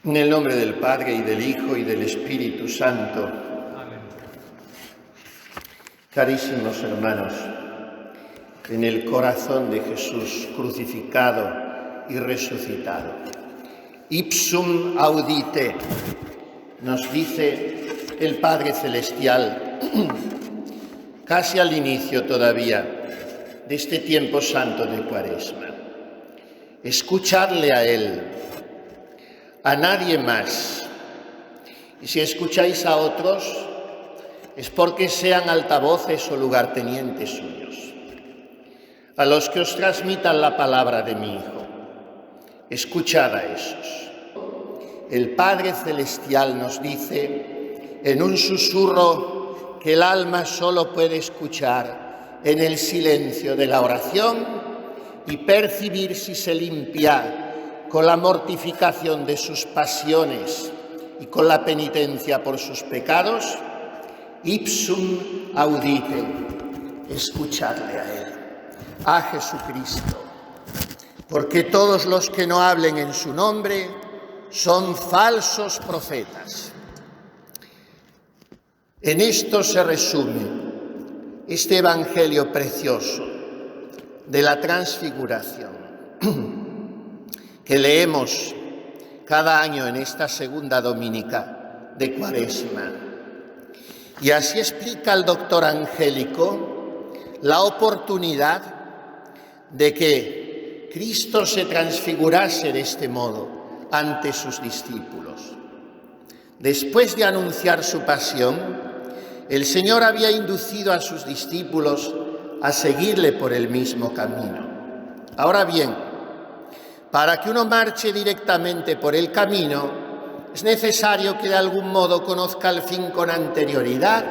En el nombre del Padre, y del Hijo, y del Espíritu Santo. Amén. Carísimos hermanos, en el corazón de Jesús crucificado y resucitado, ipsum audite, nos dice el Padre Celestial, casi al inicio todavía de este tiempo santo de Cuaresma. Escuchadle a Él, a nadie más. Y si escucháis a otros, es porque sean altavoces o lugartenientes suyos. A los que os transmitan la palabra de mi Hijo, escuchad a esos. El Padre Celestial nos dice en un susurro que el alma solo puede escuchar en el silencio de la oración y percibir si se limpia con la mortificación de sus pasiones y con la penitencia por sus pecados. Ipsum audite, escuchadle a Él, a Jesucristo, porque todos los que no hablen en su nombre son falsos profetas. En esto se resume este evangelio precioso de la transfiguración que leemos cada año en esta segunda dominica de Cuaresma. Y así explica el doctor Angélico la oportunidad de que Cristo se transfigurase de este modo ante sus discípulos. Después de anunciar su pasión, el Señor había inducido a sus discípulos a seguirle por el mismo camino. Ahora bien, para que uno marche directamente por el camino, es necesario que de algún modo conozca el fin con anterioridad,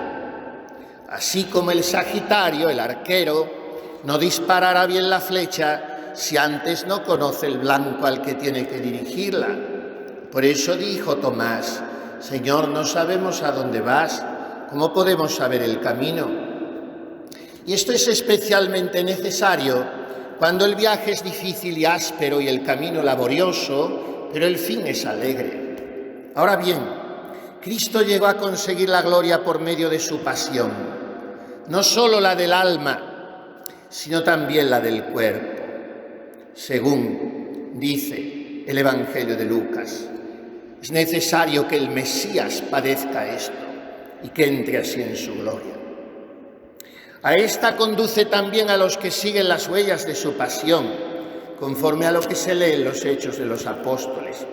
así como el Sagitario, el arquero, no disparará bien la flecha si antes no conoce el blanco al que tiene que dirigirla. Por eso dijo Tomás: Señor, no sabemos a dónde vas, ¿cómo podemos saber el camino? Y esto es especialmente necesario cuando el viaje es difícil y áspero y el camino laborioso, pero el fin es alegre. Ahora bien, Cristo llegó a conseguir la gloria por medio de su pasión, no solo la del alma, sino también la del cuerpo, según dice el Evangelio de Lucas. Es necesario que el Mesías padezca esto y que entre así en su gloria. A esta conduce también a los que siguen las huellas de su pasión, conforme a lo que se lee en los Hechos de los Apóstoles.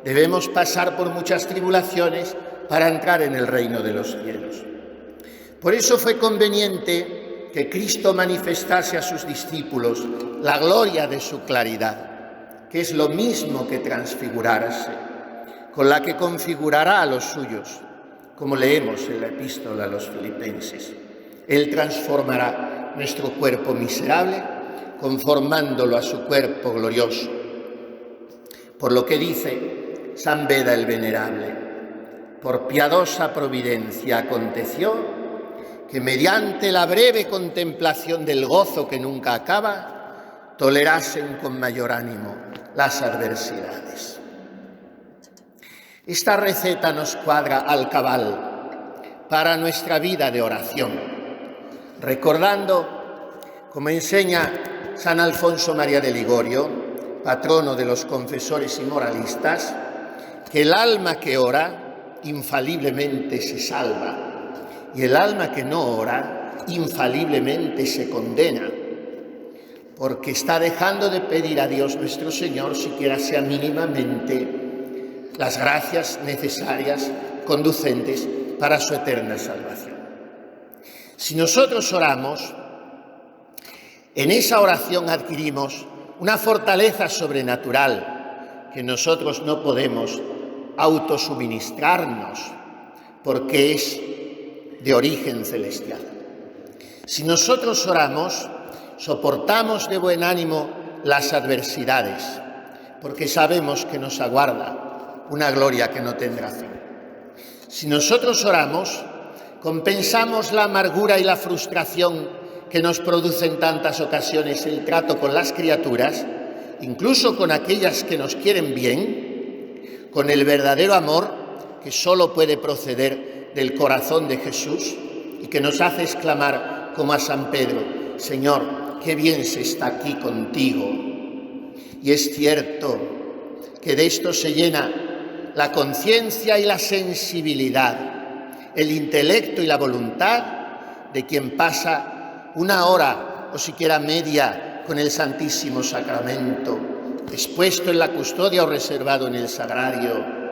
Debemos pasar por muchas tribulaciones para entrar en el reino de los cielos. Por eso fue conveniente que Cristo manifestase a sus discípulos la gloria de su claridad, que es lo mismo que transfigurarse, con la que configurará a los suyos, como leemos en la epístola a los Filipenses. Él transformará nuestro cuerpo miserable, conformándolo a su cuerpo glorioso. Por lo que dice San Beda el Venerable: por piadosa providencia aconteció que mediante la breve contemplación del gozo que nunca acaba, tolerasen con mayor ánimo las adversidades. Esta receta nos cuadra al cabal para nuestra vida de oración, recordando, como enseña San Alfonso María de Ligorio, patrono de los confesores y moralistas, que el alma que ora infaliblemente se salva y el alma que no ora infaliblemente se condena, porque está dejando de pedir a Dios nuestro Señor, siquiera sea mínimamente, las gracias necesarias, conducentes para su eterna salvación. Si nosotros oramos, en esa oración adquirimos una fortaleza sobrenatural que nosotros no podemos autosuministrarnos porque es de origen celestial. Si nosotros oramos, soportamos de buen ánimo las adversidades porque sabemos que nos aguarda una gloria que no tendrá fin. Si nosotros oramos, compensamos la amargura y la frustración que nos produce en tantas ocasiones el trato con las criaturas, incluso con aquellas que nos quieren bien, con el verdadero amor que solo puede proceder del corazón de Jesús y que nos hace exclamar como a San Pedro: Señor, qué bien se está aquí contigo. Y es cierto que de esto se llena la conciencia y la sensibilidad, el intelecto y la voluntad de quien pasa una hora o siquiera media con el Santísimo Sacramento, expuesto en la custodia o reservado en el sagrario.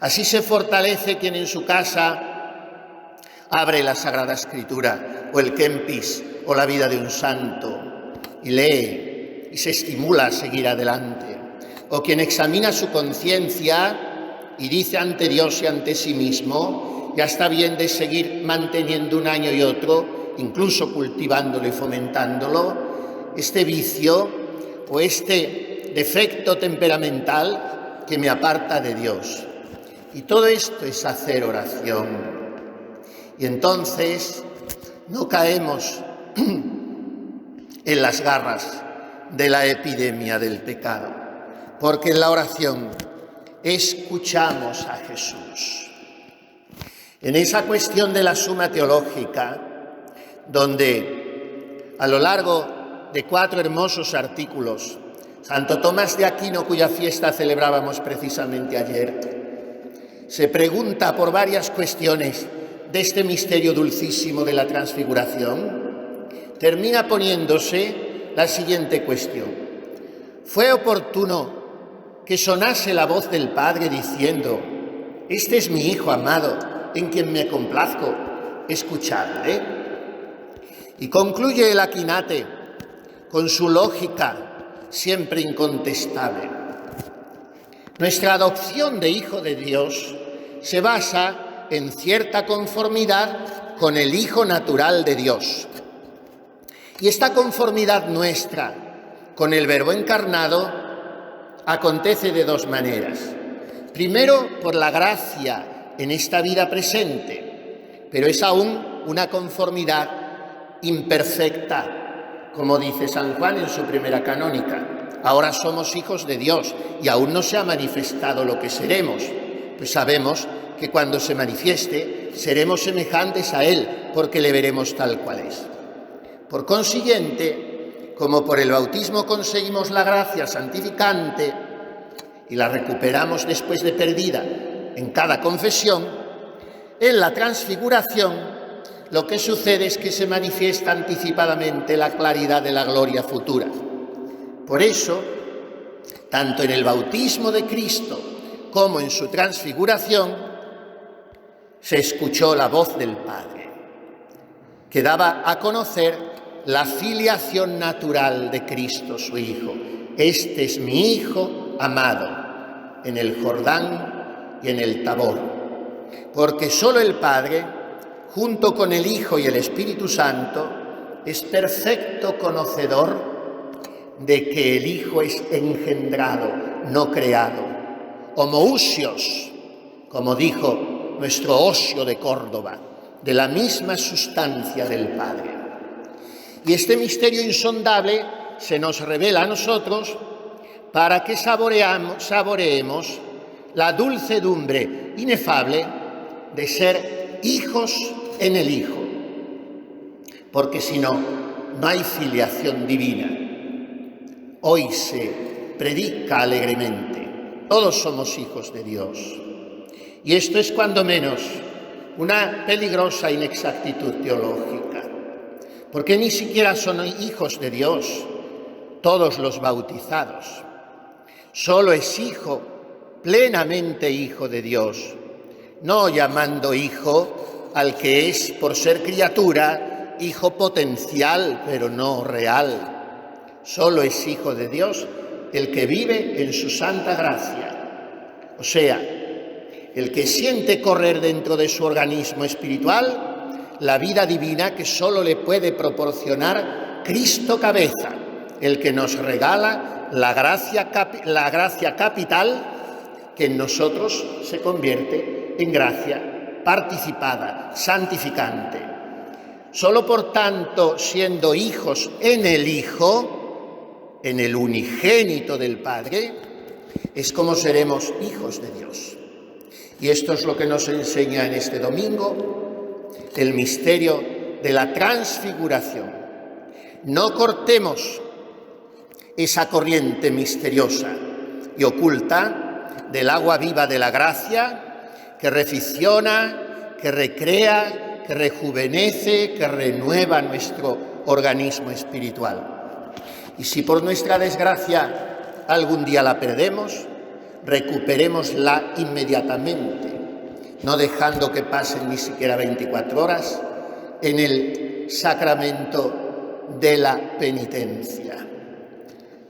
Así se fortalece quien en su casa abre la Sagrada Escritura o el Kempis o la vida de un santo y lee y se estimula a seguir adelante. O quien examina su conciencia y dice ante Dios y ante sí mismo: ya está bien de seguir manteniendo un año y otro, incluso cultivándolo y fomentándolo, este vicio o este defecto temperamental que me aparta de Dios. Y todo esto es hacer oración. Y entonces no caemos en las garras de la epidemia del pecado, porque en la oración escuchamos a Jesús. En esa cuestión de la Suma Teológica, donde a lo largo de 4 hermosos artículos, Santo Tomás de Aquino, cuya fiesta celebrábamos precisamente ayer, se pregunta por varias cuestiones de este misterio dulcísimo de la transfiguración, termina poniéndose la siguiente cuestión: ¿fue oportuno que sonase la voz del Padre diciendo: este es mi Hijo amado, en quien me complazco, escuchadle? Y concluye el Aquinate con su lógica siempre incontestable: nuestra adopción de Hijo de Dios se basa en cierta conformidad con el Hijo natural de Dios. Y esta conformidad nuestra con el Verbo encarnado acontece de 2 maneras. Primero, por la gracia en esta vida presente, pero es aún una conformidad imperfecta, como dice San Juan en su primera canónica. Ahora somos hijos de Dios y aún no se ha manifestado lo que seremos. Pues sabemos que cuando se manifieste seremos semejantes a Él, porque le veremos tal cual es. Por consiguiente, como por el bautismo conseguimos la gracia santificante y la recuperamos después de perdida en cada confesión, en la transfiguración lo que sucede es que se manifiesta anticipadamente la claridad de la gloria futura. Por eso, tanto en el bautismo de Cristo como en su transfiguración, se escuchó la voz del Padre, que daba a conocer la filiación natural de Cristo, su Hijo. Este es mi Hijo amado, en el Jordán y en el Tabor. Porque solo el Padre, junto con el Hijo y el Espíritu Santo, es perfecto conocedor de que el Hijo es engendrado, no creado. Homoousios, como dijo nuestro Osio de Córdoba, de la misma sustancia del Padre. Y este misterio insondable se nos revela a nosotros para que saboreemos la dulcedumbre inefable de ser hijos en el Hijo. Porque si no, no hay filiación divina. Hoy se predica alegremente: todos somos hijos de Dios. Y esto es cuando menos una peligrosa inexactitud teológica, porque ni siquiera son hijos de Dios todos los bautizados. Solo es hijo, plenamente hijo de Dios, no llamando hijo al que es, por ser criatura, hijo potencial, pero no real. Solo es hijo de Dios el que vive en su santa gracia, o sea, el que siente correr dentro de su organismo espiritual la vida divina que solo le puede proporcionar Cristo cabeza, el que nos regala la gracia capital que en nosotros se convierte en gracia participada, santificante. Solo por tanto, siendo hijos en el Hijo, en el unigénito del Padre, es como seremos hijos de Dios. Y esto es lo que nos enseña en este domingo el misterio de la transfiguración. No cortemos esa corriente misteriosa y oculta del agua viva de la gracia que reficiona, que recrea, que rejuvenece, que renueva nuestro organismo espiritual. Y si por nuestra desgracia algún día la perdemos, recuperémosla inmediatamente, no dejando que pasen ni siquiera 24 horas en el sacramento de la penitencia.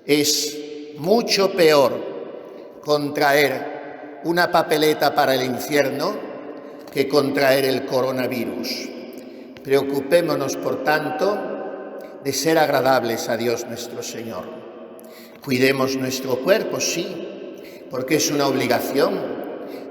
Es mucho peor contraer una papeleta para el infierno que contraer el coronavirus. Preocupémonos, por tanto, de ser agradables a Dios nuestro Señor. Cuidemos nuestro cuerpo, sí, porque es una obligación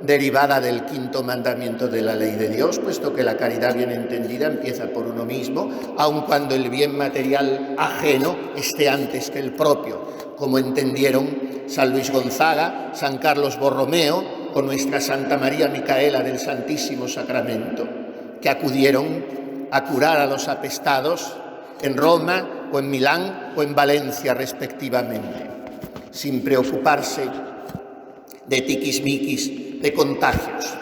derivada del quinto mandamiento de la ley de Dios, puesto que la caridad bien entendida empieza por uno mismo, aun cuando el bien material ajeno esté antes que el propio, como entendieron San Luis Gonzaga, San Carlos Borromeo o nuestra Santa María Micaela del Santísimo Sacramento, que acudieron a curar a los apestados en Roma o en Milán o en Valencia respectivamente, sin preocuparse de tiquismiquis, de contagios.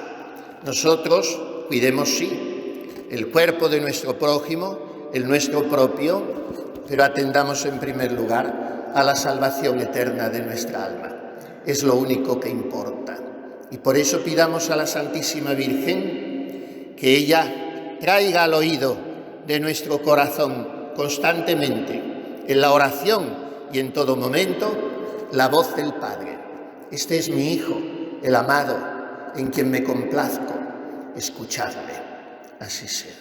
Nosotros cuidemos, sí, el cuerpo de nuestro prójimo, el nuestro propio, pero atendamos en primer lugar a la salvación eterna de nuestra alma. Es lo único que importa. Y por eso pidamos a la Santísima Virgen que ella traiga al oído de nuestro corazón constantemente, en la oración y en todo momento, la voz del Padre. Este es mi Hijo, el amado, en quien me complazco. Escuchadle. Así sea.